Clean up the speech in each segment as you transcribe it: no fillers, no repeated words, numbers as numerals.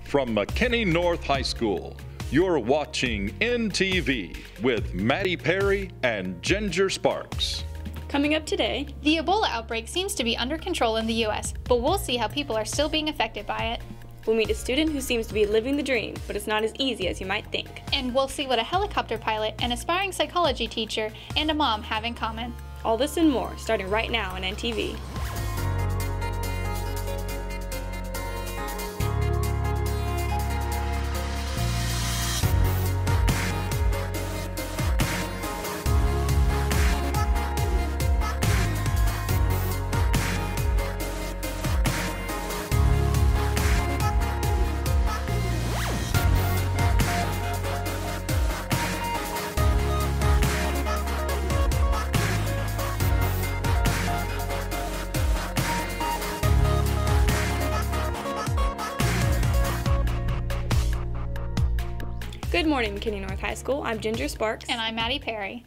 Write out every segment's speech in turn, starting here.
from McKinney North High School. You're watching NTV with Maddie Perry and Ginger Sparks. Coming up today, the Ebola outbreak seems to be under control in the U.S., but we'll see how people are still being affected by it. we'll meet a student who seems to be living the dream, but it's not as easy as you might think. And we'll see what a helicopter pilot, an aspiring psychology teacher, and a mom have in common. All this and more, starting right now on NTV. Good morning, McKinney North High School. I'm Ginger Sparks. And I'm Maddie Perry.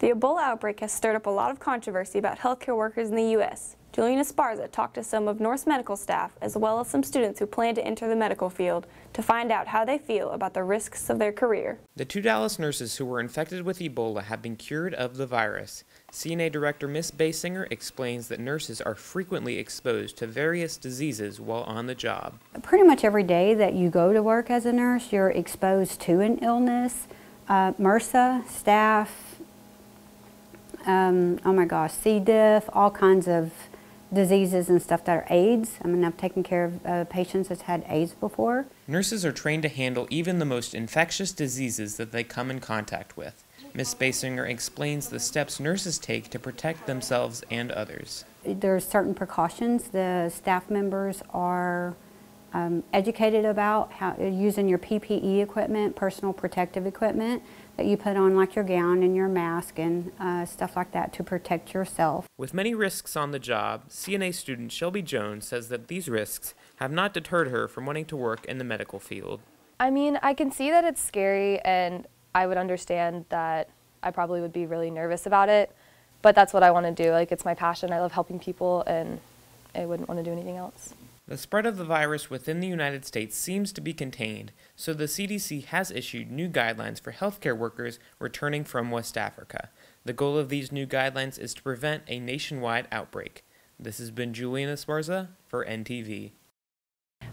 The Ebola outbreak has stirred up a lot of controversy about healthcare workers in the U.S. Juliana Esparza talked to some of North's medical staff, as well as some students who plan to enter the medical field, to find out how they feel about the risks of their career. The 2 Dallas nurses who were infected with Ebola have been cured of the virus. CNA Director Miss Basinger explains that nurses are frequently exposed to various diseases while on the job. Pretty much every day that you go to work as a nurse, you're exposed to an illness, MRSA, staph, oh my gosh, C. diff, all kinds of diseases and stuff that are AIDS. I mean, I've taken care of patients that's had AIDS before. Nurses are trained to handle even the most infectious diseases that they come in contact with. Ms. Basinger explains the steps nurses take to protect themselves and others. There's certain precautions the staff members are educated about, how using your PPE equipment, personal protective equipment, that you put on, like your gown and your mask and stuff like that to protect yourself. With many risks on the job, CNA student Shelby Jones says that these risks have not deterred her from wanting to work in the medical field. I mean, I can see that it's scary, and I would understand that I probably would be really nervous about it, but that's what I want to do. Like, it's my passion. I love helping people, and I wouldn't want to do anything else. The spread of the virus within the United States seems to be contained, so the CDC has issued new guidelines for healthcare workers returning from West Africa. The goal of these new guidelines is to prevent a nationwide outbreak. This has been Juliana Esparza for NTV.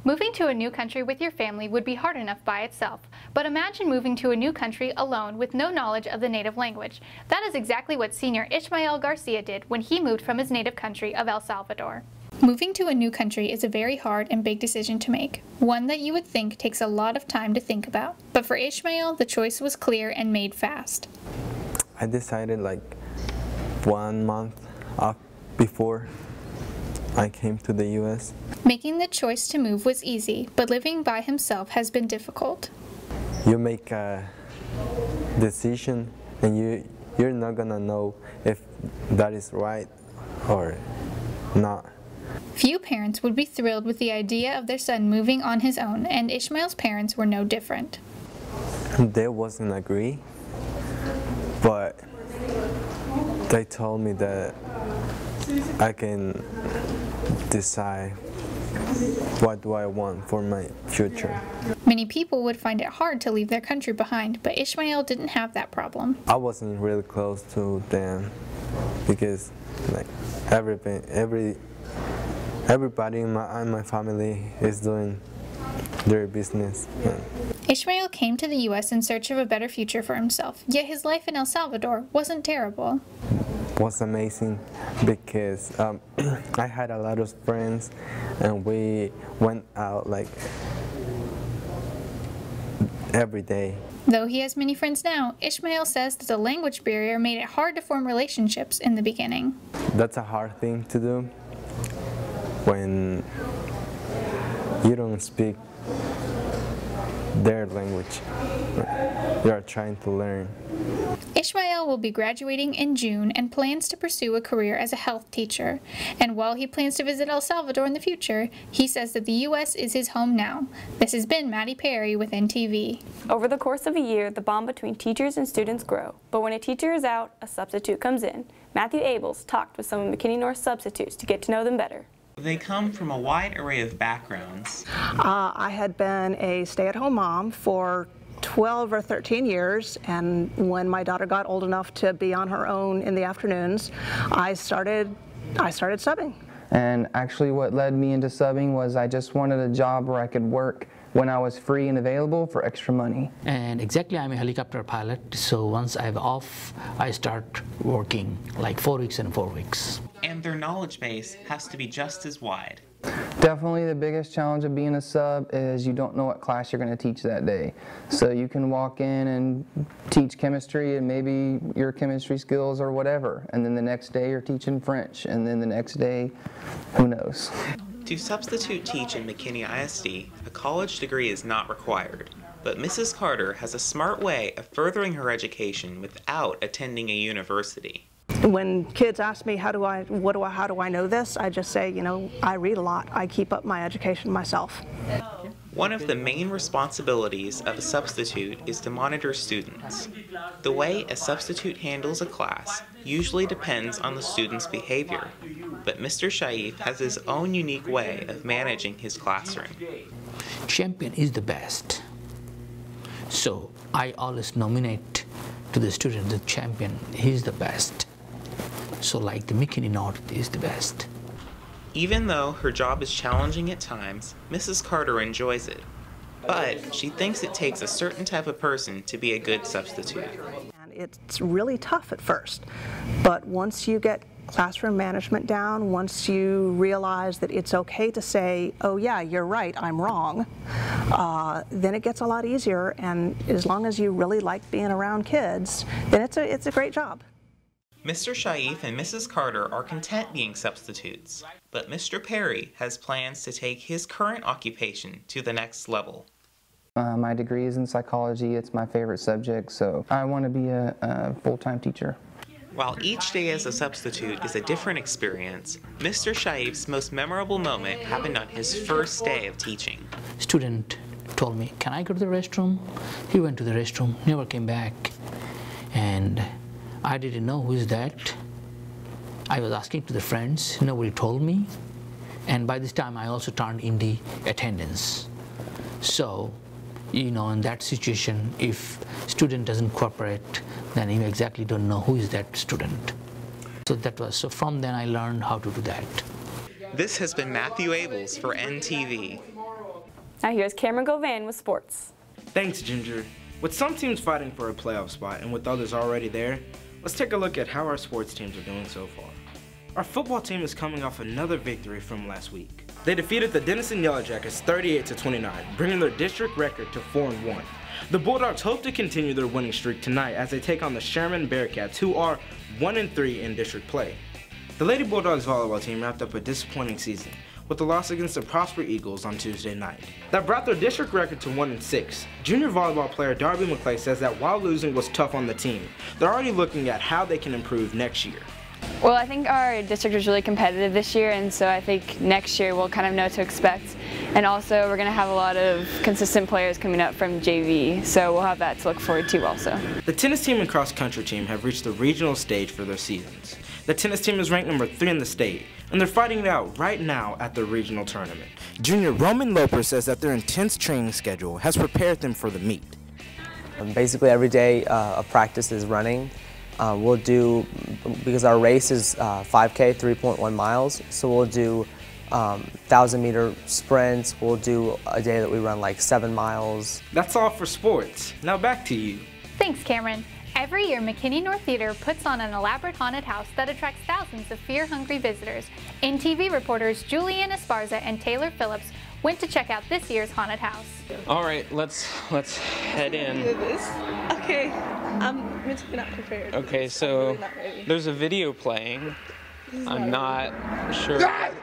Moving to a new country with your family would be hard enough by itself, but imagine moving to a new country alone with no knowledge of the native language. That is exactly what senior Ismael Garcia did when he moved from his native country of El Salvador. Moving to a new country is a very hard and big decision to make, one that you would think takes a lot of time to think about. But for Ismael, the choice was clear and made fast. I decided like 1 month before I came to the U.S. Making the choice to move was easy, but living by himself has been difficult. You make a decision and you're not gonna know if that is right or not. Few parents would be thrilled with the idea of their son moving on his own, and Ismael's parents were no different. They wasn't agree, but they told me that I can decide what do I want for my future. Many people would find it hard to leave their country behind, but Ismael didn't have that problem. I wasn't really close to them because like everybody in my family is doing their business. Ismael came to the U.S. in search of a better future for himself, yet his life in El Salvador wasn't terrible. It was amazing because I had a lot of friends and we went out like every day. Though he has many friends now, Ismael says that the language barrier made it hard to form relationships in the beginning. That's a hard thing to do when you don't speak their language. You are trying to learn. Ismael will be graduating in June and plans to pursue a career as a health teacher. And while he plans to visit El Salvador in the future, he says that the U.S. is his home now. This has been Maddie Perry with NTV. Over the course of a year, the bond between teachers and students grow. But when a teacher is out, a substitute comes in. Matthew Abels talked with some of McKinney North's substitutes to get to know them better. They come from a wide array of backgrounds. I had been a stay-at-home mom for 12 or 13 years, and when my daughter got old enough to be on her own in the afternoons, I started subbing. And actually what led me into subbing was I just wanted a job where I could work when I was free and available for extra money. And exactly, I'm a helicopter pilot, so once I'm off, I start working like 4 weeks and 4 weeks. And their knowledge base has to be just as wide. Definitely the biggest challenge of being a sub is you don't know what class you're going to teach that day. So you can walk in and teach chemistry and maybe your chemistry skills or whatever, and then the next day you're teaching French, and then the next day, who knows. To substitute teach in McKinney ISD, a college degree is not required, but Mrs. Carter has a smart way of furthering her education without attending a university. When kids ask me how do I know this, I just say, you know, I read a lot. I keep up my education myself. One of the main responsibilities of a substitute is to monitor students. The way a substitute handles a class usually depends on the student's behavior, but Mr. Shaif has his own unique way of managing his classroom. Champion is the best. So I always nominate to the student the champion, he's the best. So like the McKinney North is the best. Even though her job is challenging at times, Mrs. Carter enjoys it. But she thinks it takes a certain type of person to be a good substitute. And it's really tough at first, but once you get classroom management down, once you realize that it's okay to say, oh yeah, you're right, I'm wrong, then it gets a lot easier, and as long as you really like being around kids, then it's a great job. Mr. Shaif and Mrs. Carter are content being substitutes, but Mr. Perry has plans to take his current occupation to the next level. My degree is in psychology. It's my favorite subject, so I want to be a full-time teacher. While each day as a substitute is a different experience, Mr. Shaif's most memorable moment happened on his first day of teaching. Student told me, can I go to the restroom? He went to the restroom, never came back. And I didn't know who is that. I was asking to the friends, nobody told me. And by this time I also turned in the attendance. So, you know, in that situation, if student doesn't cooperate, then you exactly don't know who is that student. So from then I learned how to do that. This has been Matthew Abels for NTV. Now here's Cameron Govan with sports. Thanks, Ginger. With some teams fighting for a playoff spot and with others already there, let's take a look at how our sports teams are doing so far. Our football team is coming off another victory from last week. They defeated the Denison Yellow Jackets 38-29, bringing their district record to 4-1. The Bulldogs hope to continue their winning streak tonight as they take on the Sherman Bearcats, who are 1-3 in district play. The Lady Bulldogs volleyball team wrapped up a disappointing season with a loss against the Prosper Eagles on Tuesday night. That brought their district record to 1-6. Junior volleyball player Darby McClay says that while losing was tough on the team, they're already looking at how they can improve next year. Well, I think our district was really competitive this year, and so I think next year we'll kind of know what to expect. And also we're going to have a lot of consistent players coming up from JV, so we'll have that to look forward to also. The tennis team and cross country team have reached the regional stage for their seasons. The tennis team is ranked number 3 in the state, and they're fighting it out right now at the regional tournament. Junior Roman Loper says that their intense training schedule has prepared them for the meet. Basically every day of practice is running. We'll do, because our race is 5K, 3.1 miles, so we'll do 1,000-meter sprints. We'll do a day that we run like 7 miles. That's all for sports. Now back to you. Thanks, Cameron. Every year, McKinney North Theater puts on an elaborate haunted house that attracts thousands of fear-hungry visitors. NTV reporters Julian Esparza and Taylor Phillips went to check out this year's haunted house. All right, let's head in. Okay, I'm mentally not prepared. Okay, so really there's a video playing. I'm not sure.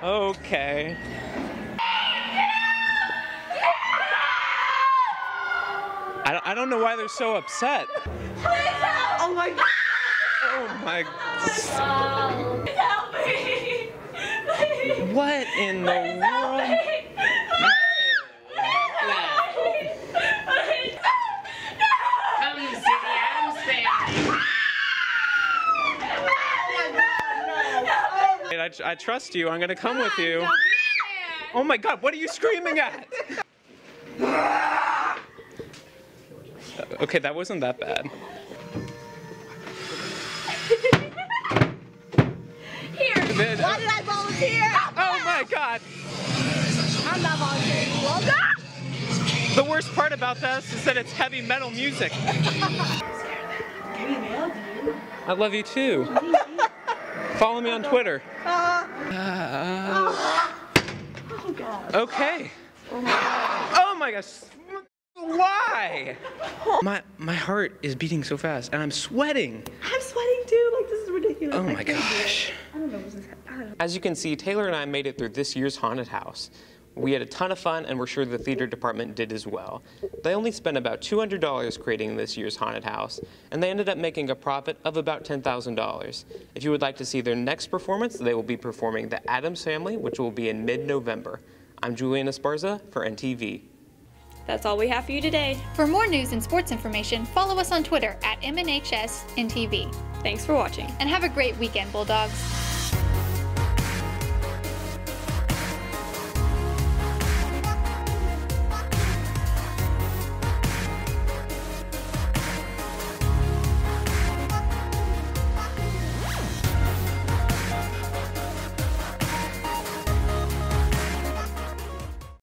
Okay. I don't know why they're so upset. Oh my God! Oh my God. Help me! What in the world? I trust you. I'm gonna come with you. Oh my God, what are you screaming at? Okay, that wasn't that bad. Here, why did I volunteer? Oh my God. I'm not volunteering. The worst part about this is that it's heavy metal music. I love you too. Follow me on Twitter. Okay. Oh my gosh. Why? My heart is beating so fast and I'm sweating. I'm sweating too. Like, this is ridiculous. Oh my gosh. I don't know what's this. I don't know. As you can see, Taylor and I made it through this year's haunted house. We had a ton of fun, and we're sure the theater department did as well. They only spent about $200 creating this year's haunted house, and they ended up making a profit of about $10,000. If you would like to see their next performance, they will be performing The Addams Family, which will be in mid-November. I'm Julian Esparza for NTV. That's all we have for you today. For more news and sports information, follow us on Twitter at MNHSNTV. Thanks for watching. And have a great weekend, Bulldogs.